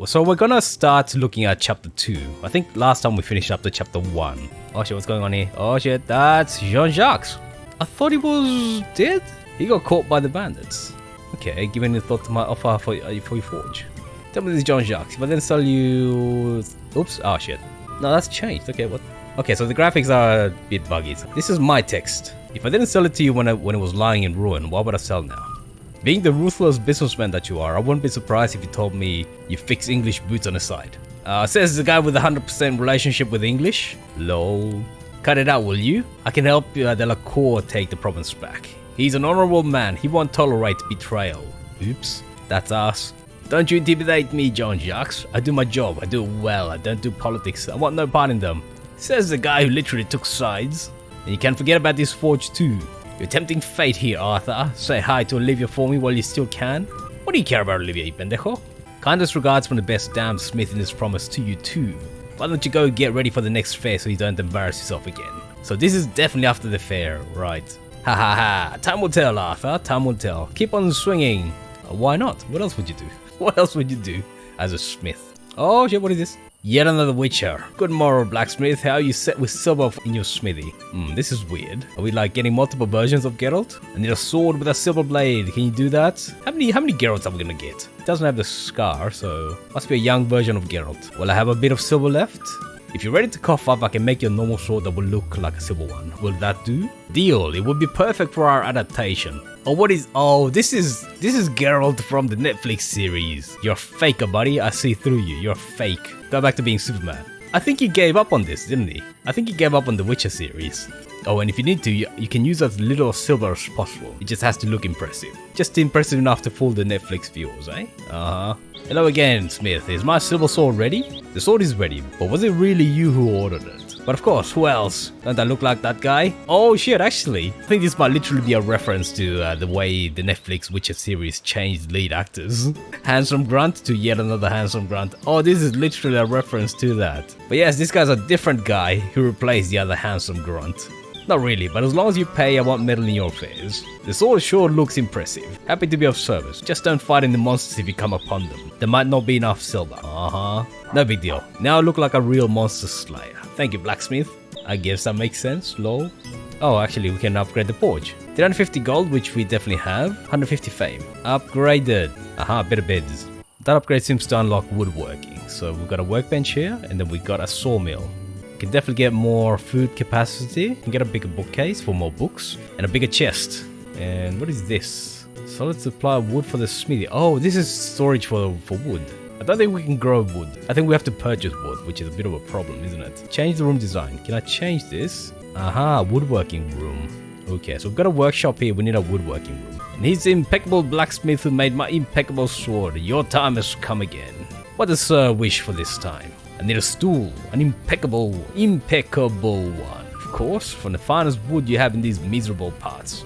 So we're gonna start looking at chapter 2. I think last time we finished up to chapter 1. Oh shit, what's going on here? Oh shit, that's Jean-Jacques. I thought he was dead? He got caught by the bandits. Okay, give any thought to my offer for your forge. Tell me this is Jean-Jacques. If I then sell you... Oops, oh shit. No, that's changed. Okay, what? Okay, so the graphics are a bit buggy. This is my text. If I didn't sell it to you when it was lying in ruin, why would I sell now? Being the ruthless businessman that you are, I wouldn't be surprised if you told me you fix English boots on the side. Says the guy with a 100% relationship with English. Lol. Cut it out, will you? I can help Delacour take the province back. He's an honorable man. He won't tolerate betrayal. Oops, that's us. Don't you intimidate me, Jean-Jacques. I do my job. I do it well. I don't do politics. I want no part in them. Says the guy who literally took sides. And you can't forget about this forge too. You're tempting fate here, Arthur. Say hi to Olivia for me while you still can. What do you care about Olivia, you pendejo? Kindest regards from the best damn smith in his promise to you too. Why don't you go get ready for the next fair so you don't embarrass yourself again? So this is definitely after the fair, right? Ha ha ha. Time will tell, Arthur. Time will tell. Keep on swinging. Why not? What else would you do? What else would you do as a smith? Oh shit, what is this? Yet another witcher. Good morrow, blacksmith. How are you set with silver in your smithy? This is weird. Are we like getting multiple versions of Geralt? I need a sword with a silver blade. Can you do that? How many Geralts are we gonna get? It doesn't have the scar, so must be a young version of Geralt. Will I have a bit of silver left? If you're ready to cough up, I can make your normal sword that will look like a silver one. Will that do? Deal. It would be perfect for our adaptation. Oh, what is... Oh, this is Geralt from the Netflix series. You're a faker, buddy. I see through you. You're fake. Go back to being Superman. I think he gave up on this, didn't he? I think he gave up on the Witcher series. Oh, and if you need to, you can use as little silver as possible. It just has to look impressive. Just impressive enough to fool the Netflix viewers, eh? Uh-huh. Hello again, Smith. Is my silver sword ready? The sword is ready, but was it really you who ordered it? But of course, who else? Don't I look like that guy? Oh shit, actually. I think this might literally be a reference to the way the Netflix Witcher series changed lead actors. Handsome grunt to yet another handsome grunt. Oh, this is literally a reference to that. But yes, this guy's a different guy who replaced the other handsome grunt. Not really, but as long as you pay, I won't meddle in your affairs. The sword sure looks impressive. Happy to be of service. Just don't fight in the monsters if you come upon them. There might not be enough silver. Uh-huh. No big deal. Now I look like a real monster slayer. Thank you, blacksmith. I guess that makes sense, lol. Oh, actually, we can upgrade the forge. 350 gold, which we definitely have. 150 fame. Upgraded. Aha, better beds. That upgrade seems to unlock woodworking. So we've got a workbench here, and then we got a sawmill. Can definitely get more food capacity. Can get a bigger bookcase for more books and a bigger chest. And what is this? Solid supply of wood for the smithy. Oh, this is storage for wood. I don't think we can grow wood. I think we have to purchase wood, which is a bit of a problem, isn't it? Change the room design. Can I change this? Aha, woodworking room. Okay, so we've got a workshop here. We need a woodworking room. And he's the impeccable blacksmith who made my impeccable sword. Your time has come again. What does Sir wish for this time? I need a stool, an impeccable one, of course, from the finest wood you have in these miserable parts.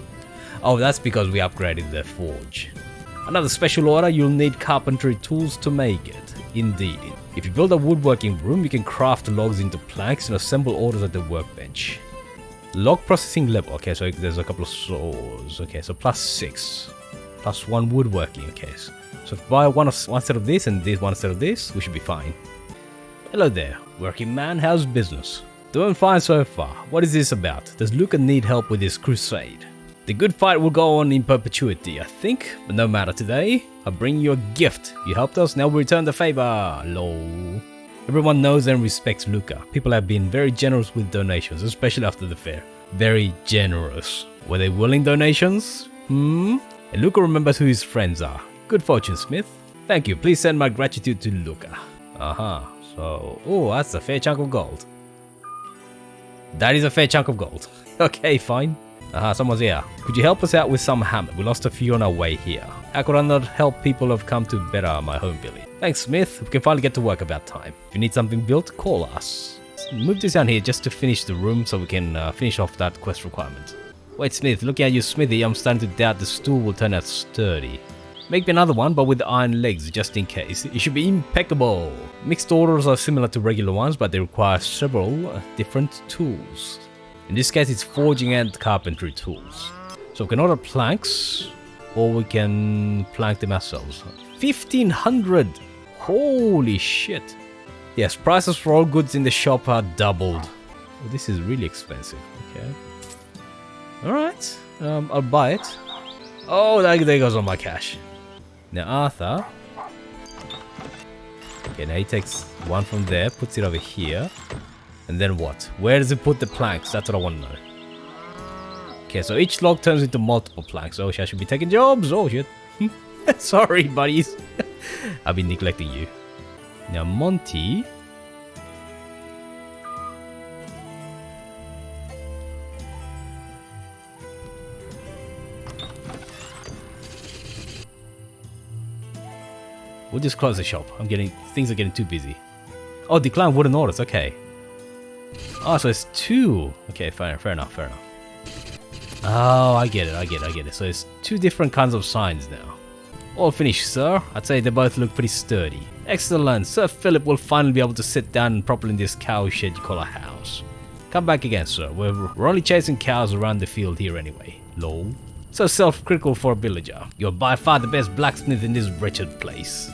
Oh, that's because we upgraded the forge. Another special order, you'll need carpentry tools to make it. Indeed. If you build a woodworking room, you can craft logs into planks and assemble orders at the workbench. Log processing level. Okay, so there's a couple of saws. Okay, so +6. +1 woodworking. Okay, so if I buy one set of this and this one set of this, we should be fine. Hello there, working man, how's business? Doing fine so far. What is this about? Does Luca need help with his crusade? The good fight will go on in perpetuity, I think, but no matter today. I bring you a gift. You helped us, now we return the favor. Lol. Everyone knows and respects Luca. People have been very generous with donations, especially after the fair. Very generous. Were they willing donations? And Luca remembers who his friends are. Good fortune, Smith. Thank you. Please send my gratitude to Luca. Aha. Oh, that's a fair chunk of gold. That is a fair chunk of gold. Okay, fine. Someone's here. Could you help us out with some hammer? We lost a few on our way here. How could I not help people who have come to better my home village? Thanks, Smith. We can finally get to work about time. If you need something built, call us. Let's move this down here just to finish the room so we can finish off that quest requirement. Wait, Smith, looking at your smithy, I'm starting to doubt the stool will turn out sturdy. Make me another one, but with iron legs, just in case. It should be impeccable. Mixed orders are similar to regular ones, but they require several different tools. In this case, it's forging and carpentry tools. So we can order planks, or we can plank them ourselves. 1500! Holy shit. Yes, prices for all goods in the shop are doubled. Oh, this is really expensive. Okay. Alright. I'll buy it. Oh, there goes all my cash. Now Arthur. Okay, now he takes one from there, puts it over here. And then what? Where does it put the planks? That's what I want to know. Okay, so each log turns into multiple planks. Oh, I should be taking jobs. Oh, shit. Sorry, buddies. I've been neglecting you. Now, Monty. We'll just close the shop. Things are getting too busy. Oh, decline wooden orders. Okay. Oh, so it's two. Okay, fair enough. Oh, I get it. So it's two different kinds of signs now. All finished, sir. I'd say they both look pretty sturdy. Excellent. Sir Philip will finally be able to sit down properly in this cow shed you call a house. Come back again, sir. We're only chasing cows around the field here anyway. Lol. So self-critical for a villager. You're by far the best blacksmith in this wretched place.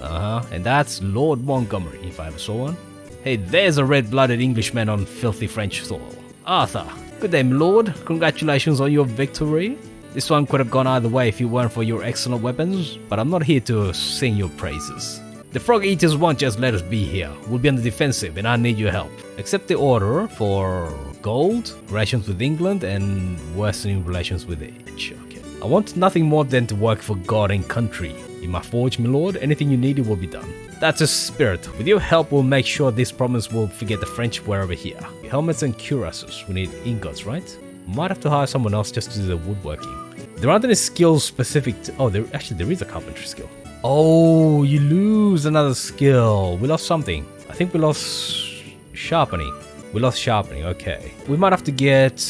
And that's Lord Montgomery, if I ever saw one. Hey, there's a red-blooded Englishman on filthy French soil. Arthur. Good day, my lord. Congratulations on your victory. This one could have gone either way if it weren't for your excellent weapons, but I'm not here to sing your praises. The frog eaters won't just let us be here. We'll be on the defensive and I need your help. Accept the order for gold, relations with England, and worsening relations with Age. Okay. I want nothing more than to work for God and country. In my forge, my lord, anything you need will be done. That's a spirit. With your help, we'll make sure this province will forget the French were over here. Helmets and cuirasses. We need ingots, right? Might have to hire someone else just to do the woodworking. There aren't any skills specific to... Oh, there is a carpentry skill. Oh, you lose another skill. We lost something. I think we lost sharpening. We lost sharpening, okay. We might have to get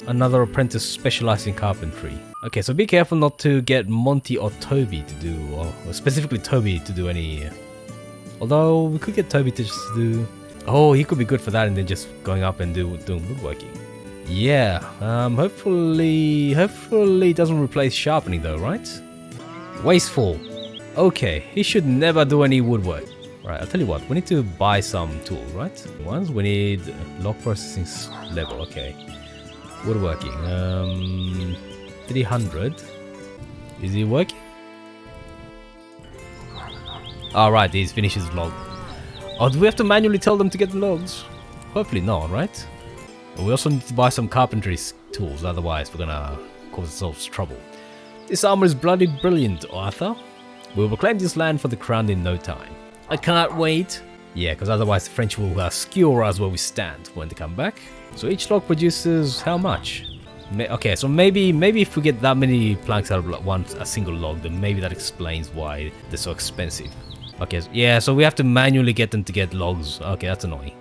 another apprentice specialized in carpentry. Okay, so be careful not to get Monty or Toby to do, or specifically Toby to do any... Although, we could get Toby to just do... Oh, he could be good for that and then just going up and doing woodworking. Yeah, hopefully it doesn't replace sharpening though, right? Wasteful. Okay, he should never do any woodwork. Right, I'll tell you what, we need to buy some tools, right? Once we need log processing level, okay. Woodworking, 300. Is he working? Alright, these finishes log. Oh, do we have to manually tell them to get the logs? Hopefully not, right? We also need to buy some carpentry tools, otherwise we're gonna cause ourselves trouble. This armor is bloody brilliant, Arthur. We will reclaim this land for the crown in no time. I can't wait. Yeah, because otherwise the French will skewer us where we stand when they come back. So each log produces how much? Okay, so maybe if we get that many planks out of a single log, then maybe that explains why they're so expensive. Okay, yeah, so we have to manually get them to get logs. Okay, that's annoying.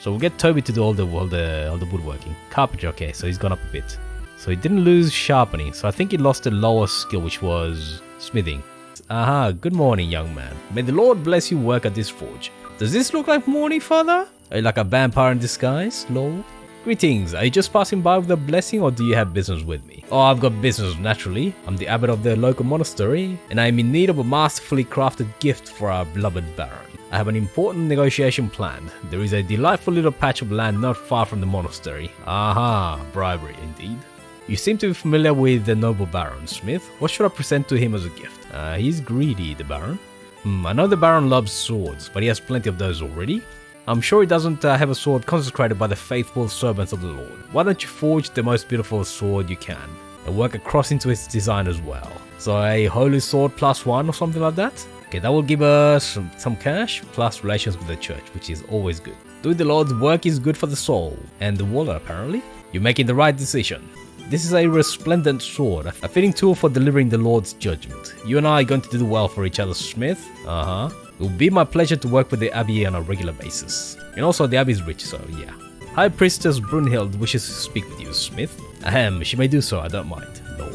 So we'll get Toby to do all the woodworking. Carpentry, okay, so he's gone up a bit. So he didn't lose sharpening, so I think he lost the lowest skill, which was smithing. Aha, good morning, young man. May the Lord bless you work at this forge. Does this look like morning, father? Are you like a vampire in disguise, lol? Greetings, are you just passing by with a blessing or do you have business with me? Oh, I've got business, naturally. I'm the abbot of the local monastery, and I am in need of a masterfully crafted gift for our beloved baron. I have an important negotiation planned. There is a delightful little patch of land not far from the monastery. Aha, bribery indeed. You seem to be familiar with the noble baron, Smith. What should I present to him as a gift? He's greedy, the baron. I know the baron loves swords, but he has plenty of those already. I'm sure he doesn't have a sword consecrated by the faithful servants of the Lord. Why don't you forge the most beautiful sword you can, and work across into its design as well? So a holy sword +1 or something like that? Okay, that will give us some cash, plus relations with the church, which is always good. Doing the Lord's work is good for the soul, and the wallet apparently. You're making the right decision. This is a resplendent sword, a fitting tool for delivering the Lord's judgment. You and I are going to do well for each other, Smith. It will be my pleasure to work with the Abbey on a regular basis. And also the Abbey is rich, so yeah. High Priestess Brunhild wishes to speak with you, Smith. Ahem, she may do so, I don't mind. No.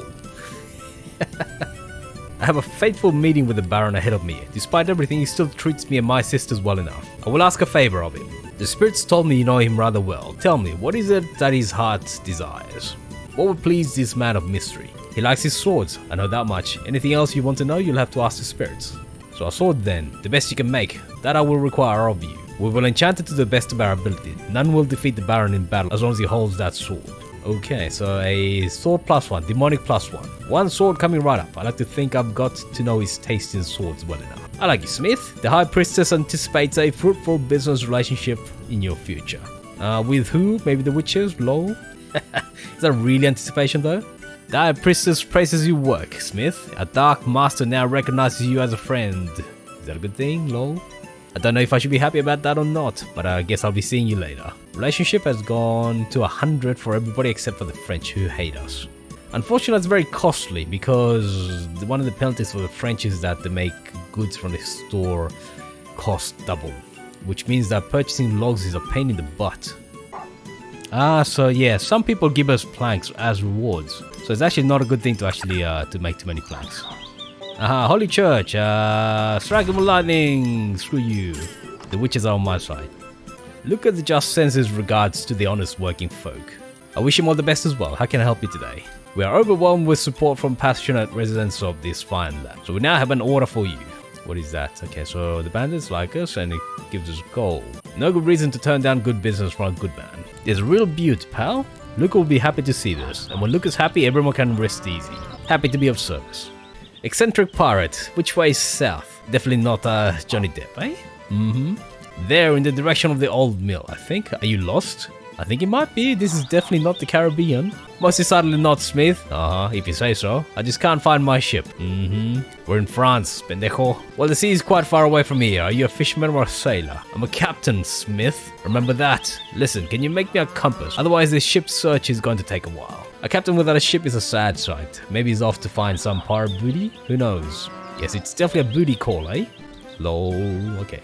I have a fateful meeting with the Baron ahead of me. Despite everything, he still treats me and my sisters well enough. I will ask a favor of him. The spirits told me you know him rather well. Tell me, what is it that his heart desires? What would please this man of mystery? He likes his swords, I know that much. Anything else you want to know, you'll have to ask the spirits. So a sword then, the best you can make, that I will require of you. We will enchant it to the best of our ability. None will defeat the Baron in battle as long as he holds that sword. Okay, so a sword +1, demonic +1. One sword coming right up. I like to think I've got to know his taste in swords well enough. I like you, Smith. The High Priestess anticipates a fruitful business relationship in your future. With who? Maybe the witches? Lol. Is that really anticipation though? The High Priestess praises your work, Smith. A Dark Master now recognizes you as a friend. Is that a good thing? Lol. I don't know if I should be happy about that or not, but I guess I'll be seeing you later. Relationship has gone to 100 for everybody except for the French who hate us. Unfortunately, it's very costly because one of the penalties for the French is that they make goods from the store cost double, which means that purchasing logs is a pain in the butt. So yeah, some people give us planks as rewards, so it's actually not a good thing to actually to make too many planks. Holy Church, strike him with lightning, screw you. The witches are on my side. Look at the just sends his regards to the honest working folk. I wish him all the best as well. How can I help you today? We are overwhelmed with support from passionate residents of this fine land. So we now have an order for you. What is that? Okay, so the bandits like us and it gives us gold. No good reason to turn down good business from a good man. There's a real beaut, pal. Luke will be happy to see this. And when Luke is happy, everyone can rest easy. Happy to be of service. Eccentric pirate. Which way is south? Definitely not Johnny Depp, eh? There in the direction of the old mill, I think. Are you lost? I think it might be. This is definitely not the Caribbean. Most decidedly not, Smith. If you say so. I just can't find my ship. We're in France, pendejo. Well, the sea is quite far away from here. Are you a fisherman or a sailor? I'm a captain, Smith. Remember that. Listen, can you make me a compass? Otherwise, this ship search is going to take a while. A captain without a ship is a sad sight. Maybe he's off to find some pirate booty? Who knows? Yes, it's definitely a booty call, eh? Lol, okay.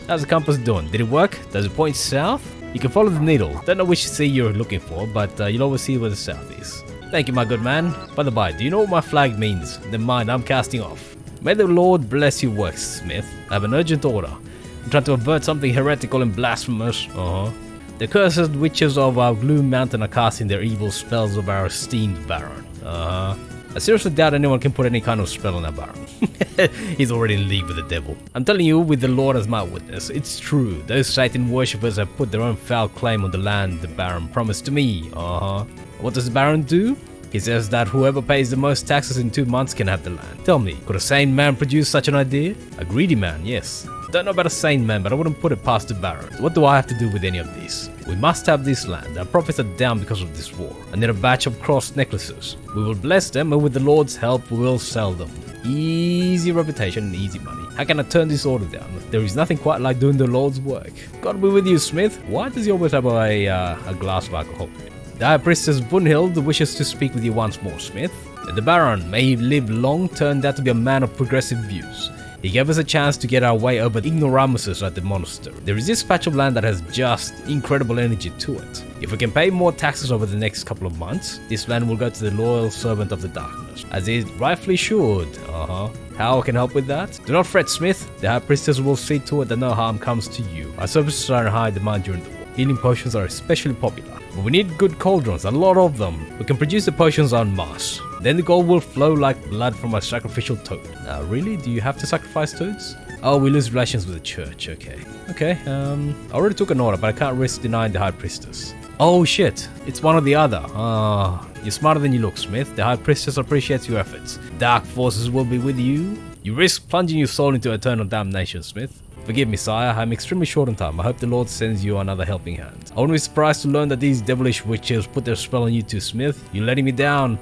How's the compass doing? Did it work? Does it point south? You can follow the needle. Don't know which sea you're looking for, but you'll always see where the south is. Thank you, my good man. By the by, do you know what my flag means? Never mind, I'm casting off. May the Lord bless your work, Smith. I have an urgent order. I'm trying to avert something heretical and blasphemous. The cursed witches of our Gloom Mountain are casting their evil spells of our esteemed Baron. I seriously doubt anyone can put any kind of spell on our Baron. He's already in league with the devil. I'm telling you with the Lord as my witness, it's true. Those Satan worshippers have put their own foul claim on the land the Baron promised to me. What does the Baron do? He says that whoever pays the most taxes in 2 months can have the land. Tell me, could a sane man produce such an idea? A greedy man, yes. Don't know about a sane man, but I wouldn't put it past the Baron. What do I have to do with any of this? We must have this land. Our profits are down because of this war. I need a batch of crossed necklaces. We will bless them, and with the Lord's help, we will sell them. Easy reputation and easy money. How can I turn this order down? There is nothing quite like doing the Lord's work. God be with you, Smith. Why does he always have a glass of alcohol? The High Priestess Bunhild wishes to speak with you once more, Smith. The Baron, may he live long, turned out to be a man of progressive views. He gave us a chance to get our way over the ignoramuses at the monastery. There is this patch of land that has just incredible energy to it. If we can pay more taxes over the next couple of months, this land will go to the loyal servant of the darkness, as it rightfully should. How I can help with that? Do not fret, Smith. The High Priestess will see to it that no harm comes to you. Our services are in high demand during the war. Healing potions are especially popular. But we need good cauldrons, a lot of them. We can produce the potions en masse. Then the gold will flow like blood from a sacrificial toad. Really? Do you have to sacrifice toads? Oh, we lose relations with the church, okay. I already took an order, but I can't risk denying the High Priestess. Oh shit, it's one or the other. You're smarter than you look, Smith. The High Priestess appreciates your efforts. Dark forces will be with you. You risk plunging your soul into eternal damnation, Smith. Forgive me, sire, I'm extremely short on time. I hope the Lord sends you another helping hand. I wouldn't be surprised to learn that these devilish witches put their spell on you too, Smith. You're letting me down.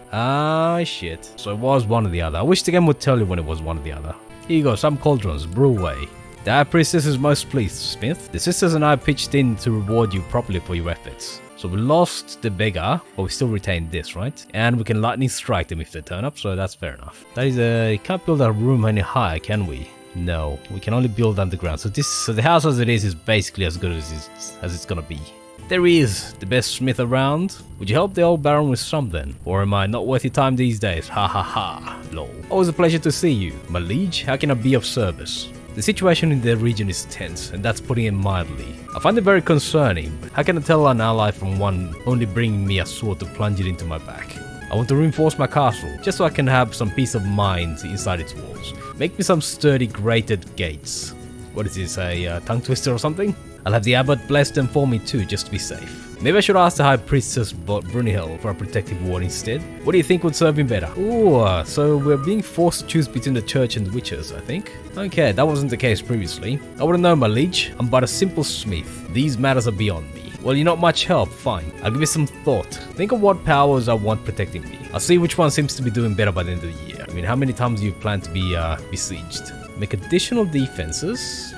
Shit. So it was one or the other. I wish the game would tell you when it was one or the other. Here you go, some cauldrons, brew away. The High Priestess is most pleased, Smith. The sisters and I pitched in to reward you properly for your efforts. So we lost the beggar, but we still retained this, right? And we can lightning strike them if they turn up, so that's fair enough. That is you can't build a room any higher, can we? No, we can only build underground. So the house as it is basically as good as it's gonna be. There he is, the best smith around. Would you help the old Baron with something? Or am I not worth your time these days? Ha ha ha, lol. Always a pleasure to see you. My liege, how can I be of service? The situation in the region is tense, and that's putting it mildly. I find it very concerning, but how can I tell an ally from one only bringing me a sword to plunge it into my back? I want to reinforce my castle, just so I can have some peace of mind inside its walls. Make me some sturdy grated gates. What is this, a tongue twister or something? I'll have the abbot bless them for me too, just to be safe. Maybe I should ask the High Priestess Brunhild for a protective ward instead. What do you think would serve me better? Ooh, so we're being forced to choose between the church and the witches, I think. Okay, that wasn't the case previously. I wouldn't know, my liege. I'm but a simple smith. These matters are beyond me. Well, you're not much help, fine. I'll give you some thought. Think of what powers I want protecting me. I'll see which one seems to be doing better by the end of the year. I mean, how many times do you plan to be besieged? Make additional defenses.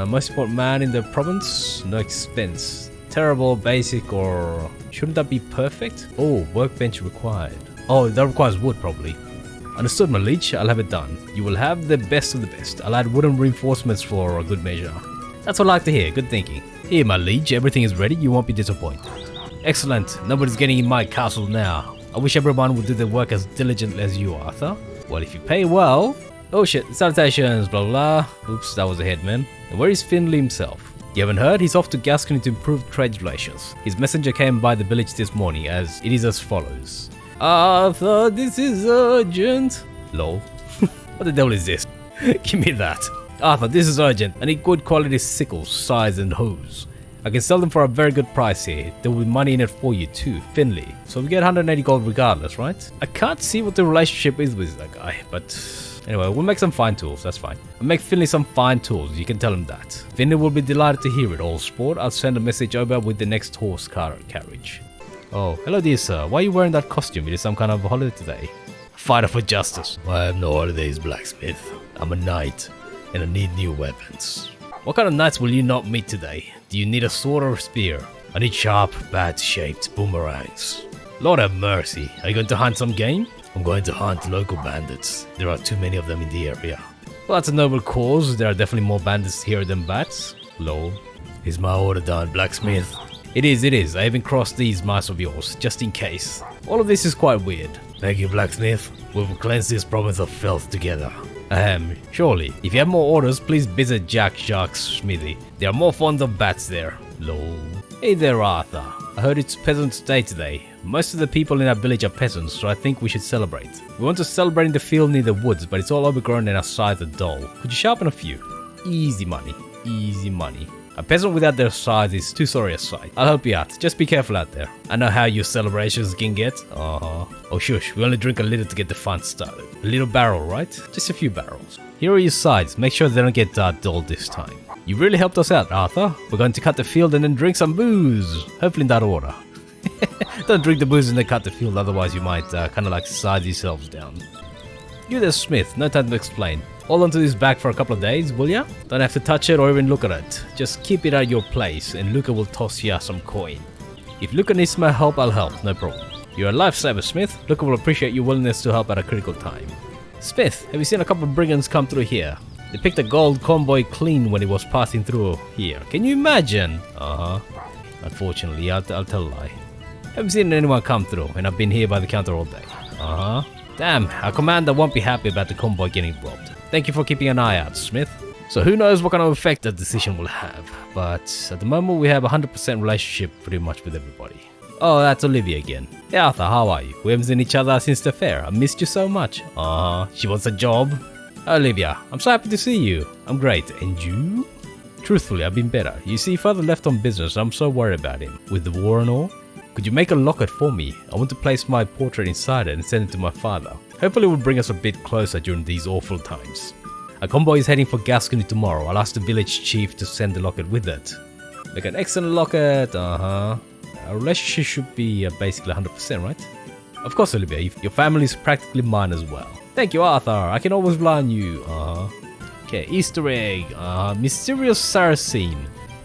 Most important man in the province, no expense. Terrible, basic, or shouldn't that be perfect? Oh, workbench required. Oh, that requires wood probably. Understood, my liege, I'll have it done. You will have the best of the best. I'll add wooden reinforcements for a good measure. That's what I like to hear, good thinking. Here, my liege, everything is ready, you won't be disappointed. Excellent, nobody's getting in my castle now. I wish everyone would do their work as diligently as you, Arthur. Well, if you pay well... Oh shit, salutations, blah blah. Oops, that was a headman. And where is Finley himself? You haven't heard? He's off to Gascony to improve trade relations. His messenger came by the village this morning, as it is as follows. Arthur, this is urgent. Lol. What the devil is this? Give me that. Arthur, this is urgent. I need good quality sickles, scythes and hoes. I can sell them for a very good price here. There will be money in it for you too, Finley. So we get 180 gold regardless, right? I can't see what the relationship is with that guy, but... Anyway, we'll make some fine tools, that's fine. I'll make Finley some fine tools, you can tell him that. Finley will be delighted to hear it, all sport. I'll send a message over with the next horse carriage. Oh, hello dear sir. Why are you wearing that costume? It is some kind of holiday today. Fighter for justice. I have no holidays, blacksmith. I'm a knight, and I need new weapons. What kind of knights will you not meet today? Do you need a sword or a spear? I need sharp, bad-shaped boomerangs. Lord have mercy. Are you going to hunt some game? I'm going to hunt local bandits. There are too many of them in the area. Well, that's a noble cause. There are definitely more bandits here than bats. Lol. Is my order done, blacksmith? It is. I even crossed these mice of yours, just in case. All of this is quite weird. Thank you, blacksmith. We will cleanse this province of filth together. Surely. If you have more orders, please visit Jack Jacques' smithy. They are more fond of bats there. Lol. Hey there, Arthur. I heard it's Peasants' Day today. Most of the people in our village are peasants, so I think we should celebrate. We want to celebrate in the field near the woods, but it's all overgrown and our scythes are dull. Could you sharpen a few? Easy money. Easy money. A peasant without their scythe is too sorry a sight. I'll help you out. Just be careful out there. I know how your celebrations can get. Oh shush, we only drink a little to get the fun started. A little barrel, right? Just a few barrels. Here are your scythes. Make sure they don't get dull this time. You really helped us out, Arthur. We're going to cut the field and then drink some booze. Hopefully in that order. Don't drink the booze and then cut the field, otherwise you might kind of like scythe yourselves down. You there, Smith. No time to explain. Hold on to this bag for a couple of days, will ya? Don't have to touch it or even look at it. Just keep it at your place and Luca will toss ya some coin. If Luca needs my help, I'll help, no problem. You're a lifesaver, Smith. Luca will appreciate your willingness to help at a critical time. Smith, have you seen a couple of brigands come through here? They picked a gold convoy clean when it was passing through here. Can you imagine? Unfortunately, I'll tell a lie. Haven't seen anyone come through, and I've been here by the counter all day. Damn, our commander won't be happy about the convoy getting robbed. Thank you for keeping an eye out, Smith. So who knows what kind of effect that decision will have, but at the moment we have a 100% relationship pretty much with everybody. Oh, that's Olivia again. Hey Arthur, how are you? We haven't seen each other since the fair. I missed you so much. She wants a job. Olivia, I'm so happy to see you. I'm great. And you? Truthfully, I've been better. You see, father left on business. I'm so worried about him. With the war and all. Could you make a locket for me? I want to place my portrait inside it and send it to my father. Hopefully it will bring us a bit closer during these awful times. A convoy is heading for Gascony tomorrow. I'll ask the village chief to send the locket with it. Make an excellent locket. Our relationship should be basically 100%, right? Of course, Olivia. Your family is practically mine as well. Thank you, Arthur. I can always rely on you. Okay, Easter egg. Mysterious Saracen.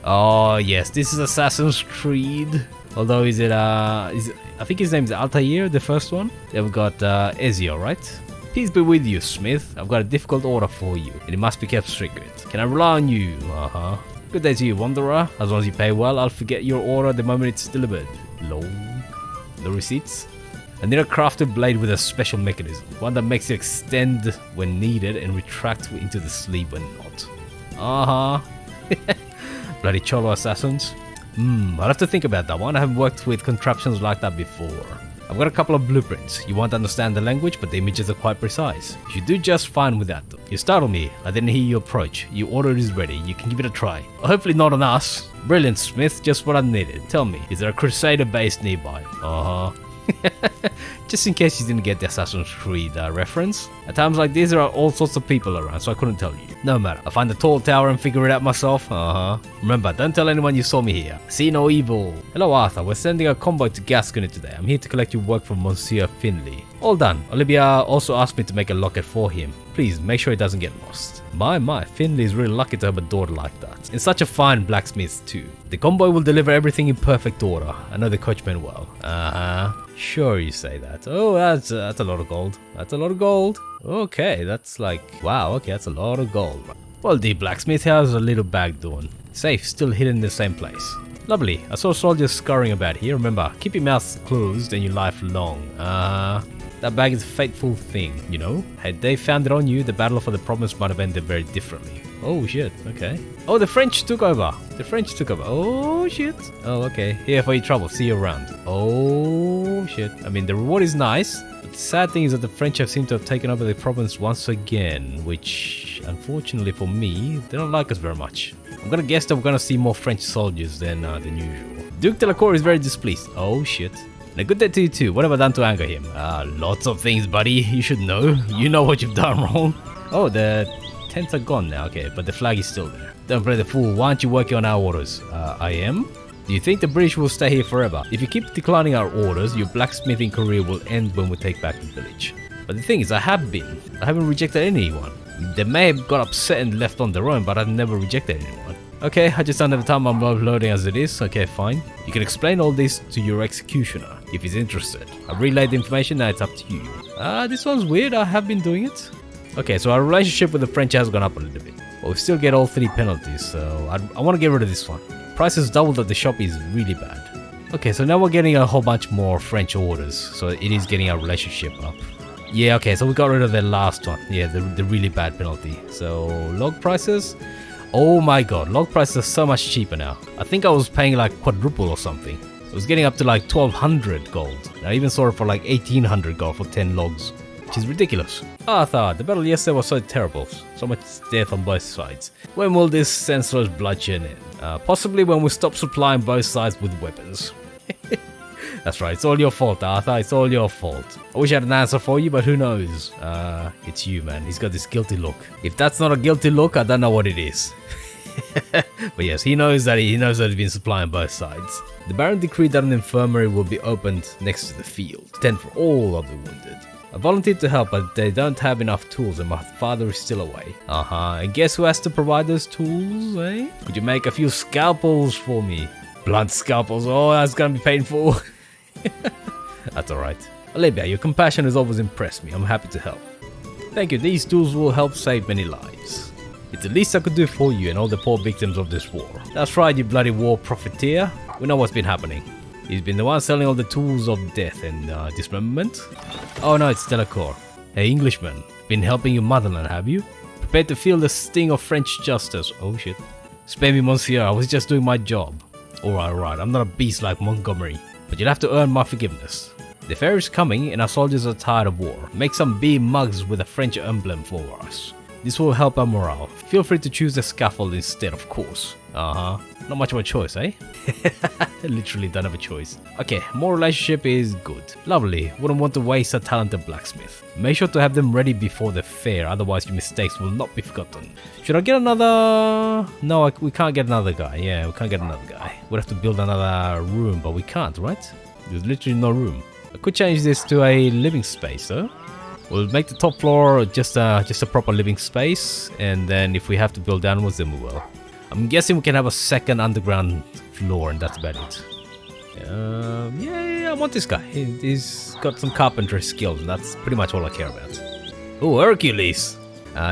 Oh, yes. This is Assassin's Creed. Although, I think his name is Altair, the first one. Then we've got Ezio, right? Peace be with you, Smith. I've got a difficult order for you, and it must be kept secret. Can I rely on you? Good day to you, Wanderer. As long as you pay well, I'll forget your order the moment it's delivered. Lol. The receipts? I need a crafted blade with a special mechanism. One that makes it extend when needed and retract into the sleeve when not. Bloody Cholo assassins. I'll have to think about that one. I haven't worked with contraptions like that before. I've got a couple of blueprints. You won't understand the language, but the images are quite precise. You should do just fine without them. You startled me. I didn't hear you approach. Your order is ready. You can give it a try. Hopefully not on us. Brilliant, Smith. Just what I needed. Tell me, is there a Crusader base nearby? Uh-huh. Just in case you didn't get the Assassin's Creed reference. At times like these, there are all sorts of people around, so I couldn't tell you. No matter, I'll find the tall tower and figure it out myself. Remember, don't tell anyone you saw me here. See no evil. Hello Arthur, we're sending a convoy to Gascony today. I'm here to collect your work from Monsieur Finley. All done. Olivia also asked me to make a locket for him. Please, make sure it doesn't get lost. My, Finley is really lucky to have a daughter like that. And such a fine blacksmith too. The convoy will deliver everything in perfect order. I know the coachman well. Sure you say that. Oh, that's a lot of gold. That's a lot of gold. Okay, that's like, wow, okay, that's a lot of gold. Well, the blacksmith has a little bag doing. Safe, still hidden in the same place. Lovely. I saw soldiers scurrying about here. Remember, keep your mouth closed and your life long. That bag is a fateful thing, you know? Had they found it on you, the battle for the province might have ended very differently. Oh shit, okay. Oh, the French took over. The French took over. Oh shit. Oh, okay. Here for your trouble. See you around. Oh shit. I mean, the reward is nice. But the sad thing is that the French have seemed to have taken over the province once again, which, unfortunately for me, they don't like us very much. I'm gonna guess that we're gonna see more French soldiers than usual. Duke de la Cour is very displeased. Oh shit. And a good day to you too. What have I done to anger him? Lots of things, buddy. You should know. You know what you've done wrong. Oh, the tents are gone now. Okay, but the flag is still there. Don't play the fool. Why aren't you working on our orders? I am? Do you think the British will stay here forever? If you keep declining our orders, your blacksmithing career will end when we take back the village. But the thing is, I haven't rejected anyone. They may have got upset and left on their own, but I've never rejected anyone. Okay, I just don't have the time. I'm uploading as it is. Okay, fine. You can explain all this to your executioner if he's interested. I've relayed the information, now it's up to you. This one's weird. I have been doing it. Okay, so our relationship with the French has gone up a little bit. But we still get all 3 penalties, so I want to get rid of this one. Prices doubled at the shop is really bad. Okay, so now we're getting a whole bunch more French orders, so it is getting our relationship up. Yeah, okay, so we got rid of the last one. Yeah, the really bad penalty. So, log prices. Oh my god, log prices are so much cheaper now. I think I was paying like quadruple or something. I was getting up to like 1200 gold. I even saw it for like 1800 gold for 10 logs, which is ridiculous. Arthur, the battle yesterday was so terrible. So much death on both sides. When will this senseless bloodshed end? Possibly when we stop supplying both sides with weapons. That's right, it's all your fault, Arthur, it's all your fault. I wish I had an answer for you, but who knows? It's you, man. He's got this guilty look. If that's not a guilty look, I don't know what it is. But yes, he knows that he's been supplying both sides. The Baron decreed that an infirmary will be opened next to the field, to tend for all of the wounded. I volunteered to help, but they don't have enough tools and my father is still away. And guess who has to provide those tools, eh? Could you make a few scalpels for me? Blunt scalpels, oh, that's gonna be painful. That's alright. Olivia, your compassion has always impressed me. I'm happy to help. Thank you, these tools will help save many lives. It's the least I could do for you and all the poor victims of this war. That's right, you bloody war profiteer. We know what's been happening. He's been the one selling all the tools of death and dismemberment. Oh no, it's Delacour. Hey Englishman, been helping your motherland, have you? Prepared to feel the sting of French justice. Oh shit. Spare me, monsieur, I was just doing my job. Alright, I'm not a beast like Montgomery, but you'll have to earn my forgiveness. The fair is coming and our soldiers are tired of war. Make some beer mugs with a French emblem for us. This will help our morale. Feel free to choose the scaffold instead, of course. Not much of a choice, eh? Literally don't have a choice. Okay, more relationship is good. Lovely, wouldn't want to waste a talented blacksmith. Make sure to have them ready before the fair, otherwise your mistakes will not be forgotten. Should I get another... No, we can't get another guy. Yeah, we can't get another guy. We'd have to build another room, but we can't, right? There's literally no room. I could change this to a living space, though. We'll make the top floor just a proper living space, and then if we have to build downwards, then we will. I'm guessing we can have a second underground floor, and that's about it. Yeah, I want this guy. He's got some carpentry skills, and that's pretty much all I care about. Oh, Hercules!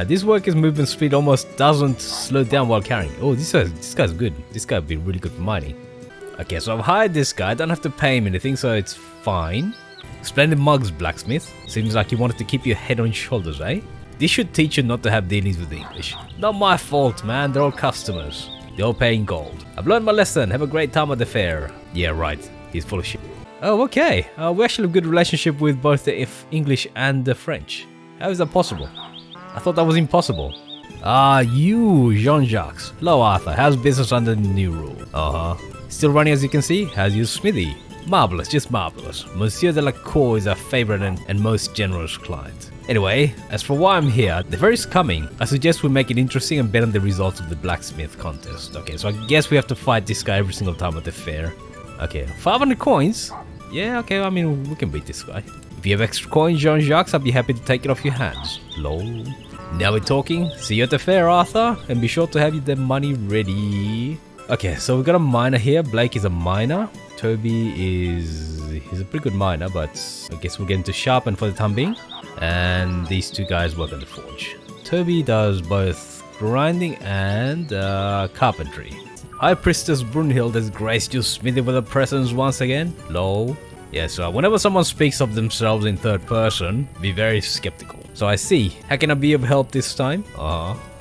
This worker's movement speed almost doesn't slow down while carrying. Oh, this guy's good. This guy would be really good for mining. Okay, so I've hired this guy. I don't have to pay him anything, so it's fine. Splendid mugs, blacksmith. Seems like you wanted to keep your head on your shoulders, eh? This should teach you not to have dealings with the English. Not my fault, man. They're all customers. They're all paying gold. I've learned my lesson. Have a great time at the fair. Yeah, right. He's full of shit. Oh, okay. We actually have a good relationship with both the English and the French. How is that possible? I thought that was impossible. Ah, you, Jean-Jacques. Hello, Arthur. How's business under the new rule? Still running, as you can see. How's your smithy? Marvelous, just marvelous. Monsieur de la Cour is our favorite and most generous client. Anyway, as for why I'm here, the fair is coming. I suggest we make it interesting and bet on the results of the blacksmith contest. Okay, so I guess we have to fight this guy every single time at the fair. Okay, 500 coins? Yeah, okay, I mean, we can beat this guy. If you have extra coins, Jean-Jacques, I'd be happy to take it off your hands. Lol. Now we're talking. See you at the fair, Arthur. And be sure to have the money ready. Okay, so we got a miner here. Blake is a miner. Toby he's a pretty good miner, but I guess we'll get into sharpen for the time being. And these two guys work on the forge. Toby does both grinding and carpentry. High Priestess Brunhild has graced your smithy with her presence once again. Lol. Yeah, so whenever someone speaks of themselves in third person, be very skeptical. So I see. How can I be of help this time?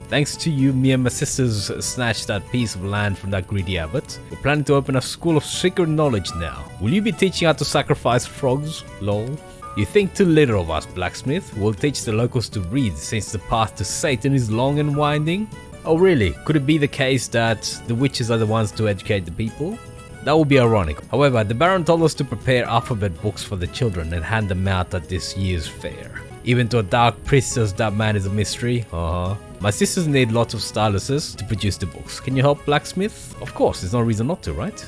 Thanks to you, me and my sisters snatched that piece of land from that greedy abbot. We're planning to open a school of secret knowledge now. Will you be teaching how to sacrifice frogs? Lol. You think too little of us, blacksmith. We'll teach the locals to read, since the path to Satan is long and winding. Oh really? Could it be the case that the witches are the ones to educate the people? That would be ironic. However, the Baron told us to prepare alphabet books for the children and hand them out at this year's fair. Even to a dark priestess, that man is a mystery. My sisters need lots of styluses to produce the books. Can you help, blacksmith? Of course, there's no reason not to, right?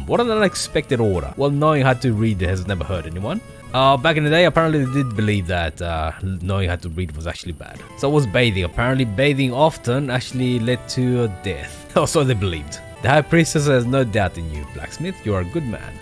What an unexpected order. Well, knowing how to read has never hurt anyone. Back in the day, apparently they did believe that knowing how to read was actually bad. So was bathing. Apparently bathing often actually led to death. Or so they believed. The High Priestess has no doubt in you, blacksmith. You are a good man.